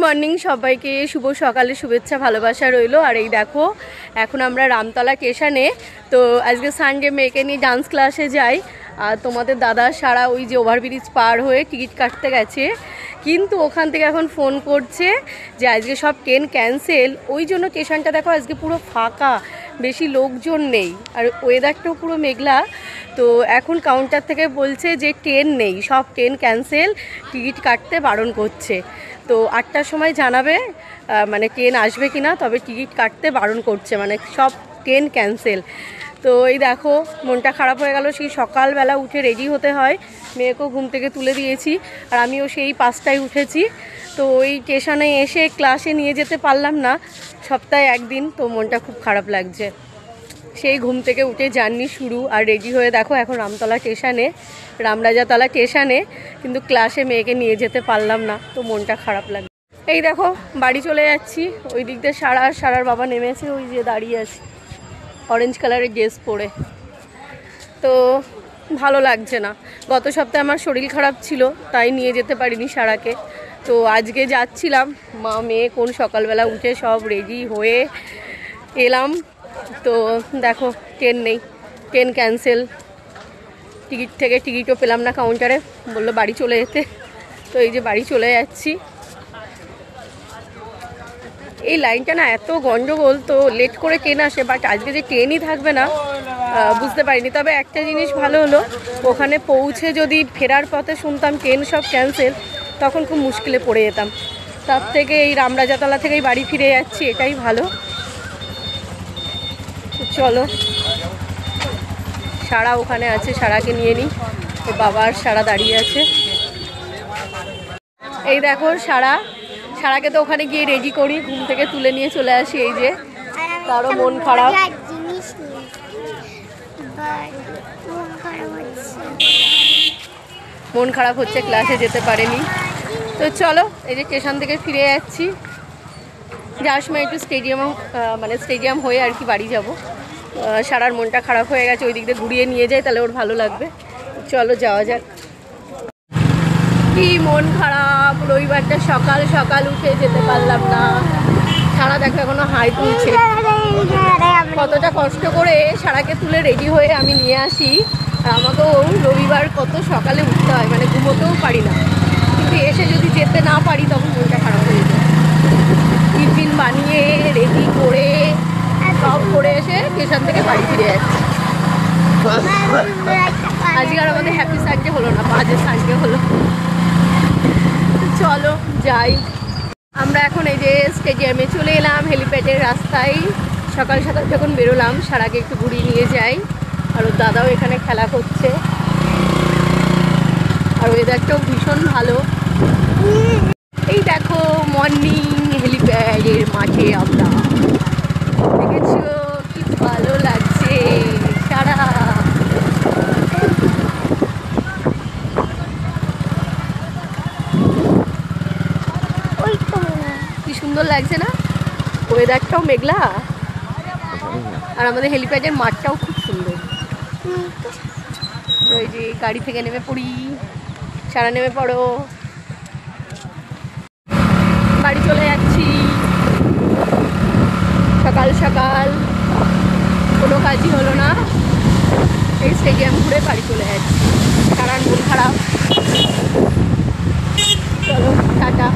Morning সবাইকে, শুভ সকালে শুভেচ্ছা ভালোবাসা রইলো। আর এই দেখো এখন আমরা রামতলা স্টেশনে। তো আজকে সানডে, মেয়েকে নিয়ে ডান্স ক্লাসে যাই। আর তোমাদের দাদা সারা ওই যে ওভারব্রিজ পার হয়ে টিকিট কাটতে গেছে, কিন্তু ওখান থেকে এখন ফোন করছে যে আজকে সব ট্রেন ক্যান্সেল। ওই জন্য স্টেশনটা দেখো আজকে পুরো ফাঁকা, বেশি লোকজন নেই, আর ওয়েদারটাও পুরো মেঘলা। তো এখন কাউন্টার থেকে বলছে যে ট্রেন নেই, সব ট্রেন ক্যান্সেল, টিকিট কাটতে বারণ করছে। তো 8টার সময় জানাবে মানে ট্রেন আসবে কি না, তবে টিকিট কাটতে বারণ করছে, মানে সব ট্রেন ক্যান্সেল। তো এই দেখো মনটা খারাপ হয়ে গেল। সেই সকালবেলা উঠে রেডি হতে হয়, মেয়েকেও ঘুম থেকে তুলে দিয়েছি, আর আমিও সেই 5টায় উঠেছি। তো ওই স্টেশনে এসে ক্লাসে নিয়ে যেতে পারলাম না, সপ্তাহে একদিন। তো মনটা খুব খারাপ লাগছে। সেই ঘুম থেকে উঠে জার্নি শুরু, আর রেডি হয়ে দেখো এখন রামতলা স্টেশনে, রামরাজাতলা স্টেশনে, কিন্তু ক্লাসে মেয়েকে নিয়ে যেতে পারলাম না। তো মনটা খারাপ লাগে। এই দেখো বাড়ি চলে যাচ্ছি। ওই দিক দিয়ে সারার বাবা নেমেছে, ওই যে দাঁড়িয়ে আছে অরেঞ্জ কালারের ড্রেস পরে। তো ভালো লাগছে না। গত সপ্তাহে আমার শরীর খারাপ ছিল, তাই নিয়ে যেতে পারিনি সারাকে। তো আজকে যাচ্ছিলাম, মা মেয়ে কোন সকালবেলা উঠে সব রেডি হয়ে এলাম। তো দেখো ট্রেন নেই, ট্রেন ক্যান্সেল। টিকিটও পেলাম না কাউন্টারে, বললো বাড়ি চলে যেতে। তো এই যে বাড়ি চলে যাচ্ছি। এই লাইনটা না এত গন্ডগোল, তো লেট করে ট্রেন আসে, বাট আজকে যে ট্রেনই থাকবে না বুঝতে পারিনি। তবে একটা জিনিস ভালো হলো, ওখানে পৌঁছে যদি ফেরার পথে শুনতাম ট্রেন সব ক্যান্সেল, তখন খুব মুশকিলে পড়ে যেতাম। তার থেকে এই রামরাজাতলা থেকেই বাড়ি ফিরে যাচ্ছি, এটাই ভালো। চলো, সারা ওখানে আছে, সারাকে নিয়ে নিই। বাবার সারা দাঁড়িয়ে আছে। এই দেখো সারাকে তো ওখানে গিয়ে রেডি করি, ঘুম থেকে তুলে নিয়ে চলে আসি। এই যে তারও মন খারাপ হচ্ছে, ক্লাসে যেতে পারেনি। তো চলো, এই যে স্টেশন থেকে ফিরে যাচ্ছি। যাওয়ার সময় একটু স্টেডিয়াম হয়ে আর কি বাড়ি যাব। সারার মনটা খারাপ হয়ে গেছে, ওই দিক দিয়ে ঘুরিয়ে নিয়ে যায়, তাহলে ওর ভালো লাগবে। চলো যাওয়া যাক। কি মন খারাপ, রবিবারটা সকাল সকাল উঠে যেতে পারলাম না। সারা দেখো এখনো হাই তুলছে। কতটা কষ্ট করে সারাকে তুলে রেডি হয়ে আমি নিয়ে আসি, আর আমাকেও রবিবার কত সকালে উঠতে হয়, মানে ঘুমোতেও পারি না। কিন্তু এসে যদি যেতে না পারি তখন মনটা খারাপ হয়ে যায়। টিফিন বানিয়ে রেডি করে সব করে এসে স্টেশন থেকে বাড়ি ফিরে যাচ্ছি। আজকে আর আমাদের হ্যাপি সানডে হলো না, বাজে সানডে হলো। চলো যাই। আমরা এখন এই যে স্টেডিয়ামে চলে এলাম, হেলিপ্যাডের রাস্তায়। সকাল সকাল যখন বেরোলাম, সারাকে একটু ঘুরিয়ে নিয়ে যাই। আর ওর দাদাও এখানে খেলা করছে, আর ওয়েদারটাও ভীষণ ভালো। এই দেখো মর্নিং হেলিপ্যাডের মাঠে আমরা, দেখেছো কি ভালো লাগছে। সারা কি সুন্দর লাগছে না, ওয়েদারটাও মেঘলা, আর আমাদের হেলিপ্যাডের মাঠটাও খুব সুন্দর। তো এই যে গাড়ি থেকে নেমে পড়ি, সারা নেমে পড়ো। বাড়ি চলে যাচ্ছি সকাল সকাল, কোনো কাজই হলো না, এই স্টেডিয়াম ঘুরে বাড়ি চলে যাচ্ছি। সারার মন খারাপ। চলো টাটা।